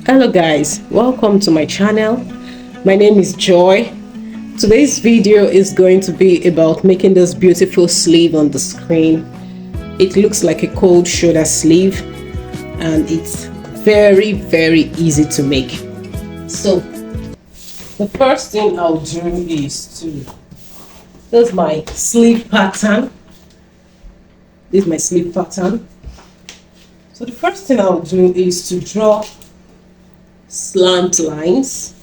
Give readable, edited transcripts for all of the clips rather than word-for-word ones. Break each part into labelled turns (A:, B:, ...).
A: Hello guys, welcome to my channel. My name is Joy. Today's video is going to be about making this beautiful sleeve on the screen. It looks like a cold shoulder sleeve and it's very easy to make. So the first thing I'll do is this is my sleeve pattern. This is my sleeve pattern. So the first thing I'll do is to draw slant lines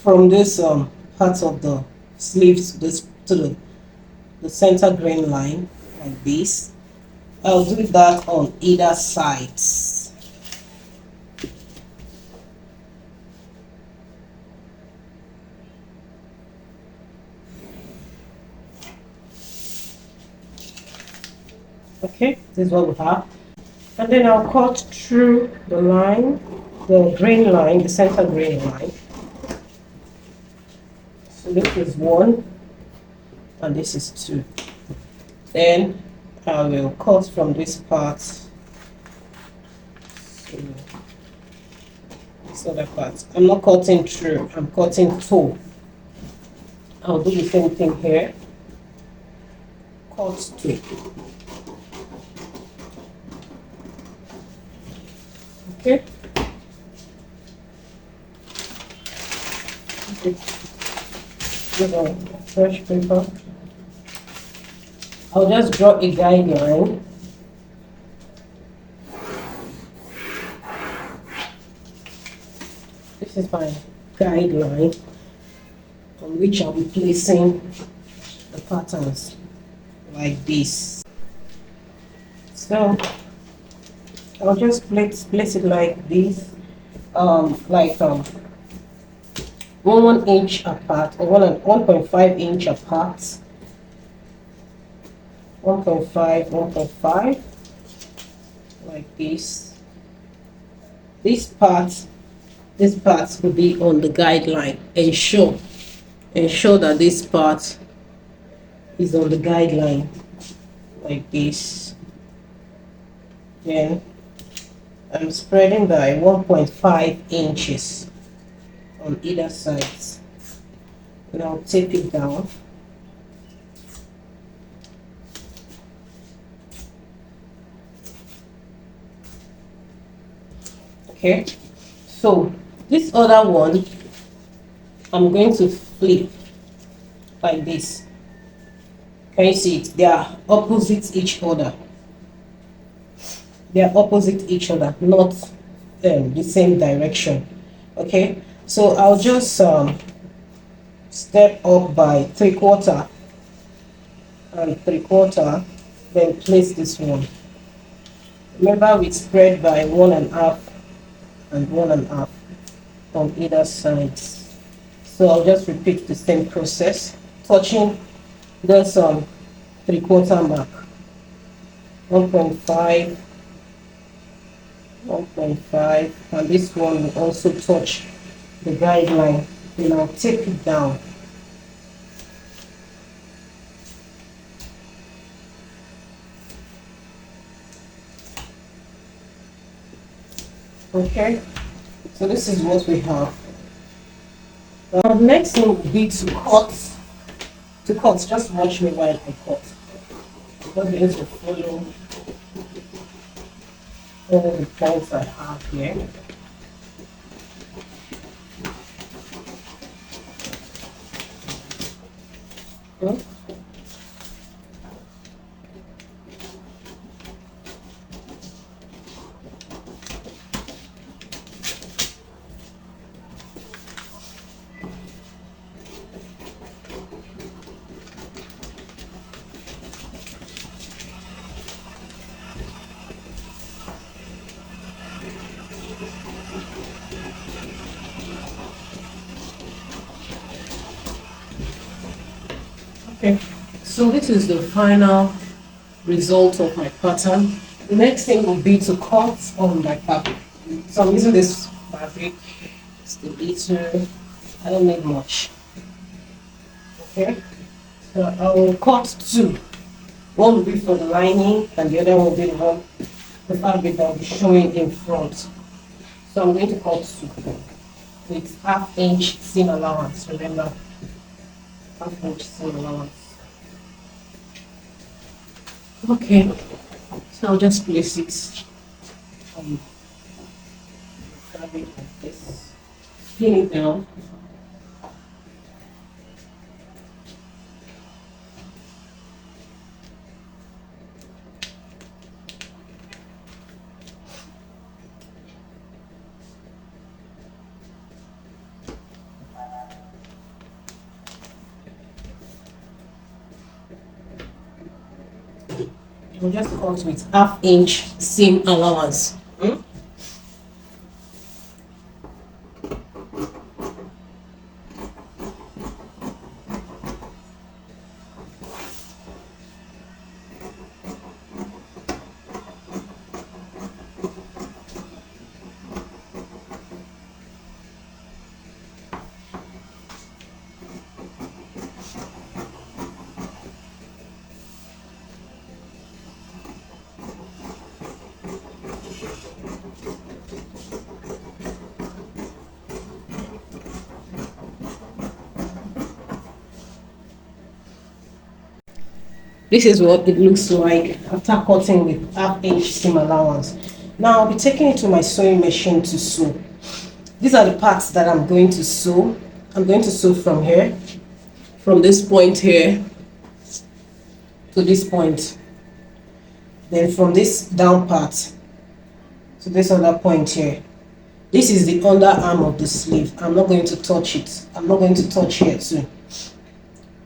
A: from this part of the sleeves to the center grain line like this. I'll do that on either sides. Okay, this is what we have. And then I'll cut through the line, the grain line, the center grain line. So this is 1 and this is 2. Then I will cut from this part to this other part. I'm not cutting through, I'm cutting toe. I'll do the same thing here. Cut toe. Okay. With a fresh paper, I'll just draw a guideline. This is my guideline on which I'll be placing the patterns like this. So I'll just place it like this, 1 inch apart, or 1.5 inch apart. 1.5, like this. This part will be on the guideline. Ensure that this part is on the guideline, like this. Then I'm spreading by 1.5 inches on either sides, and I'll tape it down. Okay, so this other one I'm going to flip like this. Can you see it? They are opposite each other. They are opposite each other, not the same direction. Okay, so I'll just step up by 3/4 and 3/4, then place this one. Remember, we spread by 1.5 and 1.5 on either side. So I'll just repeat the same process, touching this 3/4 mark. 1.5, and this one will also touch the guideline. Then I'll tape it down. Okay, so this is what we have. Next thing will be to cut. Just watch me while I cut. I'm going to follow all the points I have here. Okay, so this is the final result of my pattern. The next thing will be to cut on my fabric. So I'm using this fabric, it's the little, I don't need much. Okay, so I will cut two. One will be for the lining and the other will be the one the fabric that will be showing in front. So I'm going to cut with 1/2 inch seam allowance. Remember, 1/2 inch seam allowance. Okay, so I'll just place it on the fabric like this. Pin it down. We'll just cut with 1/2 inch seam allowance. This is what it looks like after cutting with 1/2 inch seam allowance. Now I'll be taking it to my sewing machine to sew. These are the parts that I'm going to sew. I'm going to sew from here, from this point here to this point. Then from this down part to this other point here. This is the underarm of the sleeve. I'm not going to touch it. I'm not going to touch here too.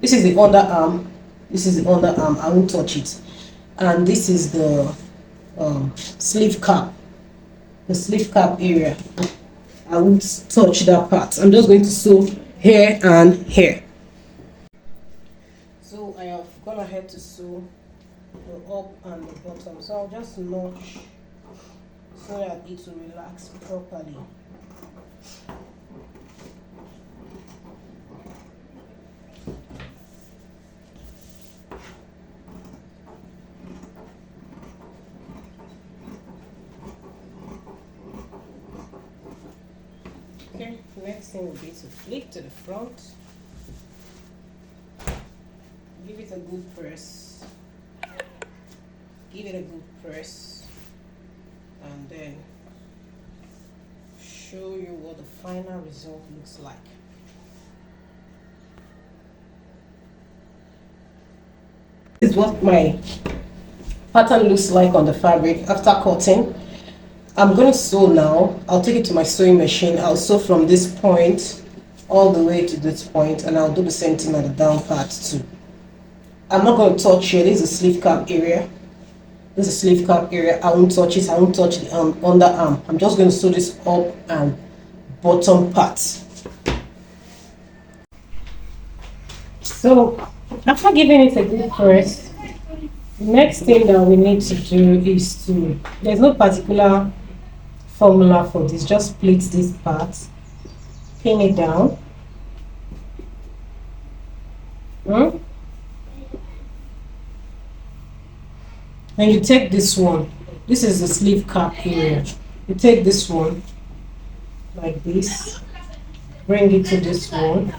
A: This is the underarm. This is the underarm. I won't touch it. And this is the sleeve cap. The sleeve cap area. I won't touch that part. I'm just going to sew here and here. So I have gone ahead to sew the up and the bottom. So I'll just notch so that it will relax properly. Okay, next thing will be to flip to the front. Give it a good press. Give it a good press. And then show you what the final result looks like. This is what my pattern looks like on the fabric after cutting. I'm going to sew now. I'll take it to my sewing machine. I'll sew from this point all the way to this point, and I'll do the same thing at the down part too. I'm not going to touch here. This is the sleeve cap area. This is the sleeve cap area. I won't touch it. I won't touch the underarm. I'm just going to sew this up and bottom part. So after giving it a good press, the next thing that we need to do is to, there's no particular formula for this, just plait this part, pin it down. And you take this one. This is the sleeve cap area. You take this one like this, bring it to this one,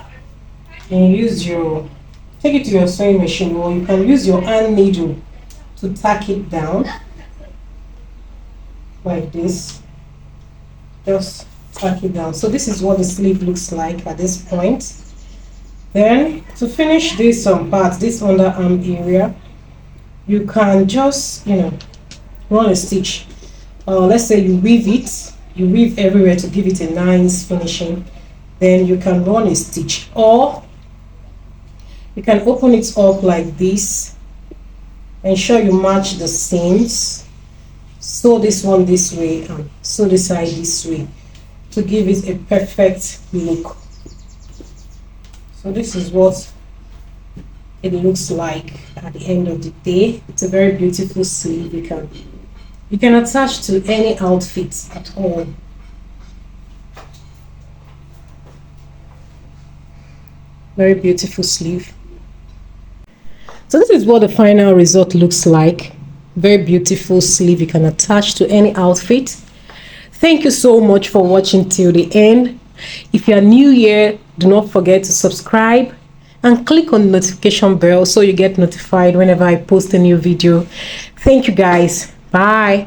A: and use your, take it to your sewing machine, or you can use your hand needle to tack it down like this. Just tack it down. So this is what the sleeve looks like at this point. Then to finish this part, this underarm area, you can just, run a stitch. Let's say you weave it, you weave everywhere to give it a nice finishing. Then you can run a stitch, or you can open it up like this. Ensure you match the seams. Sew this one this way and sew this side this way to give it a perfect look. So this is what it looks like at the end of the day. It's a very beautiful sleeve. You can attach to any outfit at all. Very beautiful sleeve. So this is what the final result looks like. Very beautiful sleeve you can attach to any outfit. Thank you so much for watching till the end. If you are new here, do not forget to subscribe and click on the notification bell so you get notified whenever I post a new video. Thank you guys. Bye.